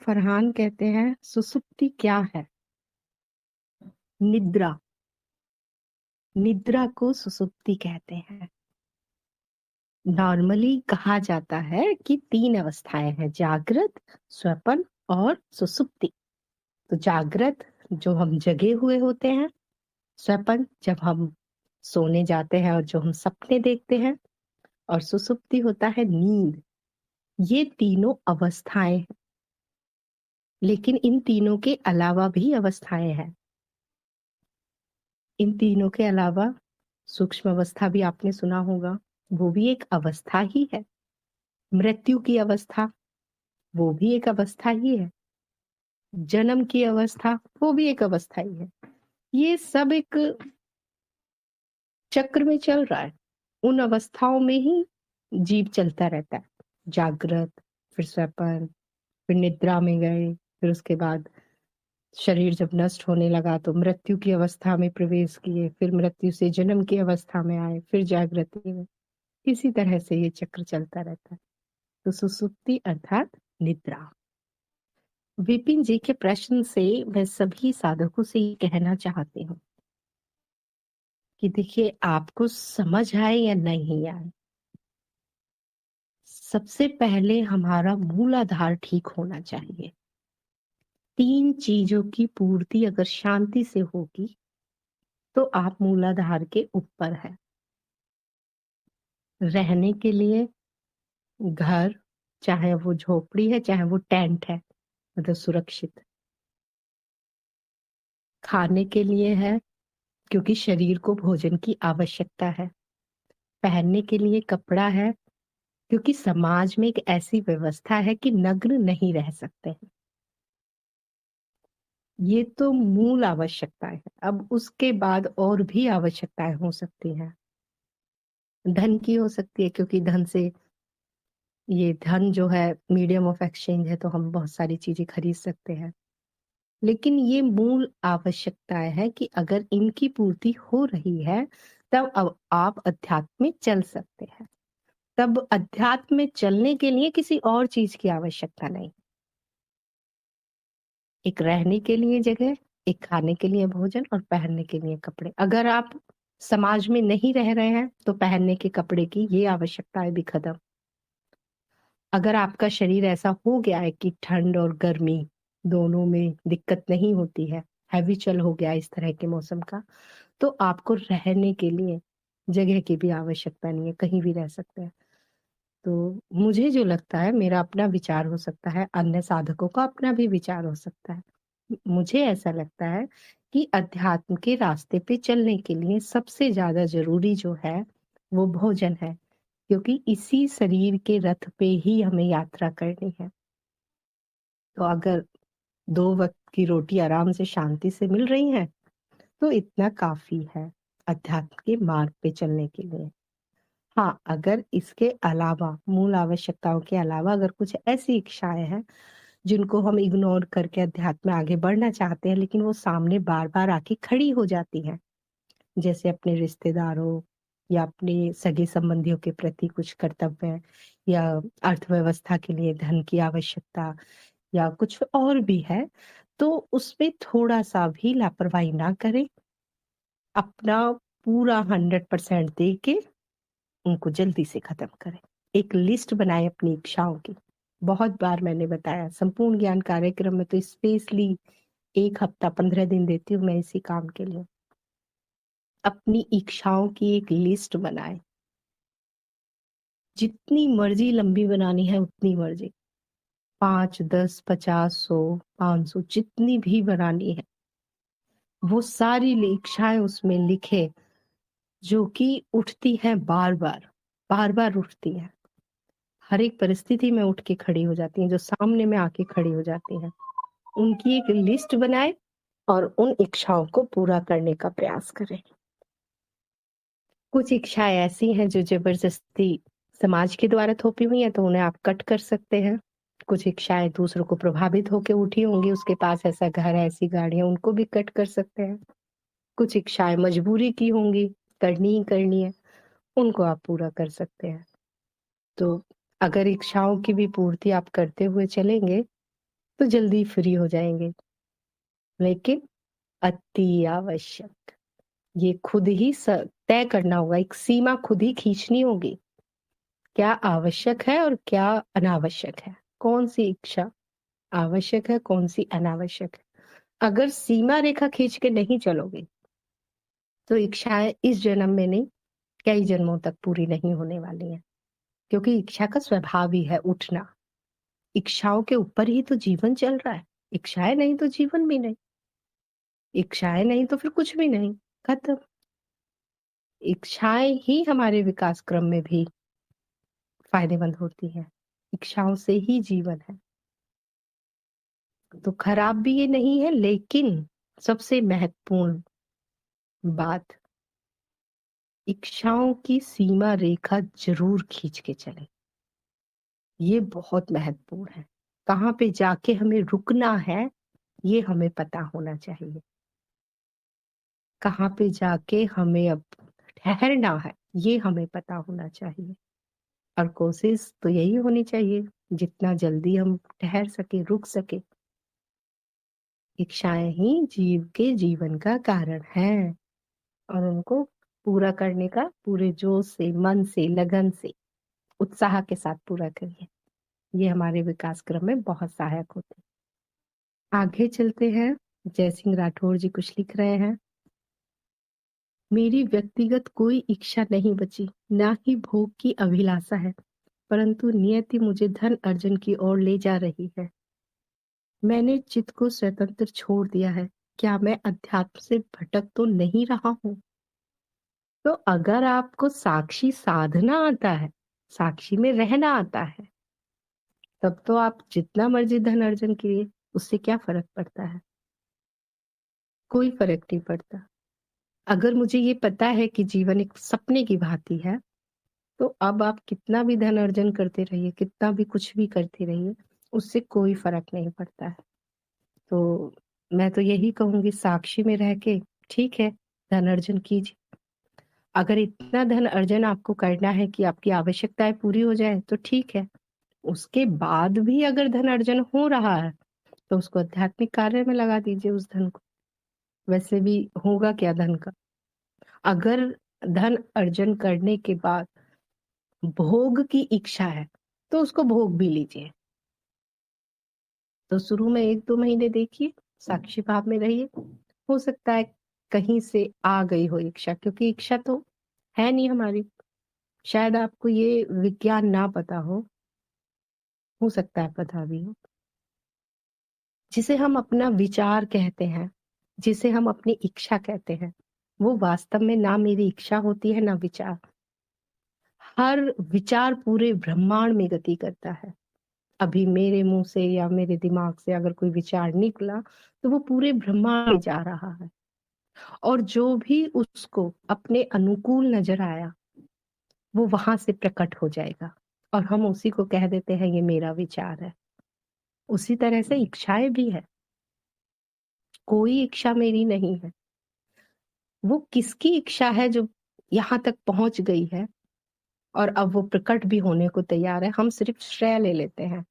फरहान कहते हैं सुसुप्ति क्या है? निद्रा। निद्रा को सुसुप्ति कहते हैं। नॉर्मली कहा जाता है कि 3 अवस्थाएं हैं, जागृत, स्वप्न और सुसुप्ति। तो जागृत जो हम जगे हुए होते हैं, स्वप्न जब हम सोने जाते हैं और जो हम सपने देखते हैं, और सुसुप्ति होता है नींद। ये तीनों अवस्थाएं हैं, लेकिन इन तीनों के अलावा भी अवस्थाएं हैं। इन तीनों के अलावा सूक्ष्म अवस्था भी आपने सुना होगा, वो भी एक अवस्था ही है। मृत्यु की अवस्था, वो भी एक अवस्था ही है। जन्म की अवस्था, वो भी एक अवस्था ही है। ये सब एक चक्र में चल रहा है। उन अवस्थाओं में ही जीव चलता रहता है। जागृत, फिर स्वप्न, फिर निद्रा में गए, फिर उसके बाद शरीर जब नष्ट होने लगा तो मृत्यु की अवस्था में प्रवेश किए, फिर मृत्यु से जन्म की अवस्था में आए, फिर जागृति में। इसी तरह से ये चक्र चलता रहता है। तो सुसुप्ति अर्थात निद्रा। विपिन जी के प्रश्न से मैं सभी साधकों से ये कहना चाहती हूँ कि देखिए, आपको समझ आए या नहीं आए, सबसे पहले हमारा मूलाधार ठीक होना चाहिए। 3 चीजों की पूर्ति अगर शांति से होगी तो आप मूलाधार के ऊपर है। रहने के लिए घर, चाहे वो झोपड़ी है चाहे वो टेंट है, मतलब सुरक्षित। खाने के लिए है, क्योंकि शरीर को भोजन की आवश्यकता है। पहनने के लिए कपड़ा है, क्योंकि समाज में एक ऐसी व्यवस्था है कि नग्न नहीं रह सकते हैं। ये तो मूल आवश्यकताएं हैं। अब उसके बाद और भी आवश्यकताएं हो सकती हैं। धन की हो सकती है, क्योंकि धन से, ये धन जो है मीडियम ऑफ एक्सचेंज है, तो हम बहुत सारी चीजें खरीद सकते हैं। लेकिन ये मूल आवश्यकताएं हैं कि अगर इनकी पूर्ति हो रही है तब अब आप अध्यात्म में चल सकते हैं। तब अध्यात्म में चलने के लिए किसी और चीज की आवश्यकता नहीं। एक रहने के लिए जगह, एक खाने के लिए भोजन और पहनने के लिए कपड़े। अगर आप समाज में नहीं रह रहे हैं तो पहनने के कपड़े की ये आवश्यकताएं भी खत्म। अगर आपका शरीर ऐसा हो गया है कि ठंड और गर्मी दोनों में दिक्कत नहीं होती है, हैबिचुअल हो गया इस तरह के मौसम का, तो आपको रहने के लिए जगह की भी आवश्यकता नहीं है, कहीं भी रह सकते हैं। तो मुझे जो लगता है, मेरा अपना विचार हो सकता है, अन्य साधकों का अपना भी विचार हो सकता है, मुझे ऐसा लगता है कि अध्यात्म के रास्ते पे चलने के लिए सबसे ज्यादा जरूरी जो है वो भोजन है, क्योंकि इसी शरीर के रथ पे ही हमें यात्रा करनी है। तो अगर 2 वक्त की रोटी आराम से शांति से मिल रही है तो इतना काफी है अध्यात्म के मार्ग पे चलने के लिए। हाँ, अगर इसके अलावा, मूल आवश्यकताओं के अलावा अगर कुछ ऐसी इच्छाएं हैं जिनको हम इग्नोर करके अध्यात्म में आगे बढ़ना चाहते हैं, लेकिन वो सामने बार बार आके खड़ी हो जाती हैं, जैसे अपने रिश्तेदारों या अपने सगे संबंधियों के प्रति कुछ कर्तव्य, या अर्थव्यवस्था के लिए धन की आवश्यकता, या कुछ और भी है, तो उसमें थोड़ा सा भी लापरवाही ना करें। अपना पूरा 100% दे के उनको जल्दी से खत्म करें। एक लिस्ट बनाएं अपनी इच्छाओं की। बहुत बार मैंने बताया, संपूर्ण ज्ञान कार्यक्रम में तो स्पेशली 1 हफ्ता 15 दिन देती हूँ मैं इसी काम के लिए। अपनी इच्छाओं की एक लिस्ट बनाएं, जितनी मर्जी लंबी बनानी है उतनी मर्जी, 5, 10, 50, 100, 500, जितनी भी बनानी है, वो सारी इच्छाएं उसमें लिखे, जो कि उठती है बार बार, बार बार उठती है, हर एक परिस्थिति में उठ के खड़ी हो जाती हैं, जो सामने में आके खड़ी हो जाती हैं। उनकी एक लिस्ट बनाए और उन इच्छाओं को पूरा करने का प्रयास करें। कुछ इच्छाएं ऐसी हैं जो जबरदस्ती समाज के द्वारा थोपी हुई हैं, तो उन्हें आप कट कर सकते हैं। कुछ इच्छाएं दूसरों को प्रभावित होकर उठी होंगी, उसके पास ऐसा घर है, ऐसी गाड़ियां, उनको भी कट कर सकते हैं। कुछ इच्छाएं मजबूरी की होंगी, करनी ही करनी है, उनको आप पूरा कर सकते हैं। तो अगर इच्छाओं की भी पूर्ति आप करते हुए चलेंगे तो जल्दी फ्री हो जाएंगे। लेकिन अति आवश्यक, ये खुद ही तय करना होगा, एक सीमा खुद ही खींचनी होगी। क्या आवश्यक है और क्या अनावश्यक है, कौन सी इच्छा आवश्यक है, कौन सी अनावश्यक है। अगर सीमा रेखा खींच के नहीं चलोगे तो इच्छाएं इस जन्म में नहीं, कई जन्मों तक पूरी नहीं होने वाली हैं। क्योंकि इच्छा का स्वभाव ही है उठना। इच्छाओं के ऊपर ही तो जीवन चल रहा है। इच्छाएं नहीं तो जीवन भी नहीं, इच्छाएं नहीं तो फिर कुछ भी नहीं, खत्म। इच्छाएं ही हमारे विकास क्रम में भी फायदेमंद होती है। इच्छाओं से ही जीवन है। तो खराब भी ये नहीं है, लेकिन सबसे महत्वपूर्ण बात, इच्छाओं की सीमा रेखा जरूर खींच के चले। ये बहुत महत्वपूर्ण है। कहाँ पे जाके हमें रुकना है ये हमें पता होना चाहिए। कहाँ पे जाके हमें अब ठहरना है ये हमें पता होना चाहिए। और कोशिश तो यही होनी चाहिए, जितना जल्दी हम ठहर सके, रुक सके। इच्छाएं ही जीव के जीवन का कारण है, और उनको पूरा करने का पूरे जोश से, मन से, लगन से, उत्साह के साथ पूरा करिए। ये हमारे विकास क्रम में बहुत सहायक होते हैं। आगे चलते हैं। जय सिंह राठौर जी कुछ लिख रहे हैं। मेरी व्यक्तिगत कोई इच्छा नहीं बची, ना ही भोग की अभिलाषा है, परंतु नियति मुझे धन अर्जन की ओर ले जा रही है। मैंने चित्त को स्वतंत्र छोड़ दिया है। क्या मैं अध्यात्म से भटक तो नहीं रहा हूँ? तो अगर आपको साक्षी साधना आता है, साक्षी में रहना आता है, तब तो आप जितना मर्जी धन अर्जन करिए, उससे क्या फर्क पड़ता है? कोई फर्क नहीं पड़ता। अगर मुझे ये पता है कि जीवन एक सपने की भांति है, तो अब आप कितना भी धन अर्जन करते रहिए, कितना भी कुछ भी करते रहिए, उससे कोई फर्क नहीं पड़ता है। तो मैं तो यही कहूंगी, साक्षी में रह के ठीक है धन अर्जन कीजिए। अगर इतना धन अर्जन आपको करना है कि आपकी आवश्यकताएं पूरी हो जाए तो ठीक है। उसके बाद भी अगर धन अर्जन हो रहा है तो उसको आध्यात्मिक कार्य में लगा दीजिए उस धन को। वैसे भी होगा क्या धन का? अगर धन अर्जन करने के बाद भोग की इच्छा है तो उसको भोग भी लीजिए। तो शुरू में 1-2 महीने देखिए, साक्षी भाव में रहिए। हो सकता है कहीं से आ गई हो इच्छा, क्योंकि इच्छा तो है नहीं हमारी। शायद आपको ये विज्ञान ना पता हो सकता है पता भी हो। जिसे हम अपना विचार कहते हैं, जिसे हम अपनी इच्छा कहते हैं, वो वास्तव में ना मेरी इच्छा होती है ना विचार। हर विचार पूरे ब्रह्मांड में गति करता है। अभी मेरे मुंह से या मेरे दिमाग से अगर कोई विचार निकला तो वो पूरे ब्रह्मांड में जा रहा है, और जो भी उसको अपने अनुकूल नजर आया वो वहां से प्रकट हो जाएगा, और हम उसी को कह देते हैं ये मेरा विचार है। उसी तरह से इच्छाएं भी है। कोई इच्छा मेरी नहीं है। वो किसकी इच्छा है जो यहाँ तक पहुंच गई है और अब वो प्रकट भी होने को तैयार है। हम सिर्फ श्रेय ले लेते हैं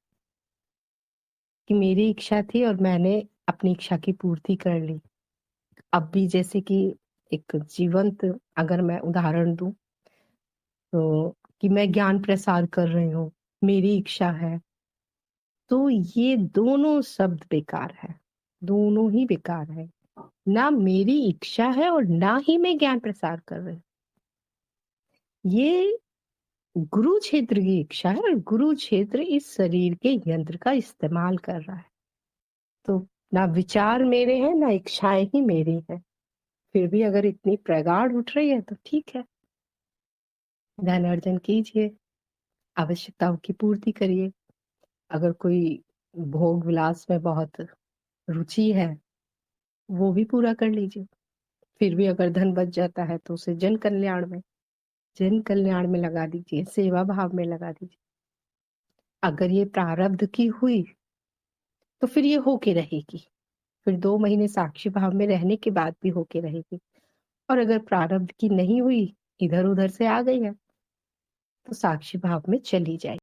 कि मेरी इच्छा थी और मैंने अपनी इच्छा की पूर्ति कर ली। अब भी जैसे कि एक जीवंत अगर मैं उदाहरण दूं, तो कि मैं ज्ञान प्रसार कर रही हूँ, मेरी इच्छा है, तो ये दोनों शब्द बेकार है। दोनों ही बेकार है। ना मेरी इच्छा है और ना ही मैं ज्ञान प्रसार कर रही हूँ। ये गुरु क्षेत्र की इच्छा है, और गुरु क्षेत्र इस शरीर के यंत्र का इस्तेमाल कर रहा है। तो ना विचार मेरे हैं ना इच्छाएं ही मेरी है। फिर भी अगर इतनी प्रगाढ़ उठ रही है तो ठीक है, धन अर्जन कीजिए, आवश्यकताओं की पूर्ति करिए। अगर कोई भोग विलास में बहुत रुचि है वो भी पूरा कर लीजिए। फिर भी अगर धन बच जाता है तो उसे जन कल्याण में लगा दीजिए, सेवा भाव में लगा दीजिए। अगर ये प्रारब्ध की हुई तो फिर ये होके रहेगी। फिर 2 महीने साक्षी भाव में रहने के बाद भी होके रहेगी। और अगर प्रारब्ध की नहीं हुई, इधर उधर से आ गई है, तो साक्षी भाव में चली जाएगी।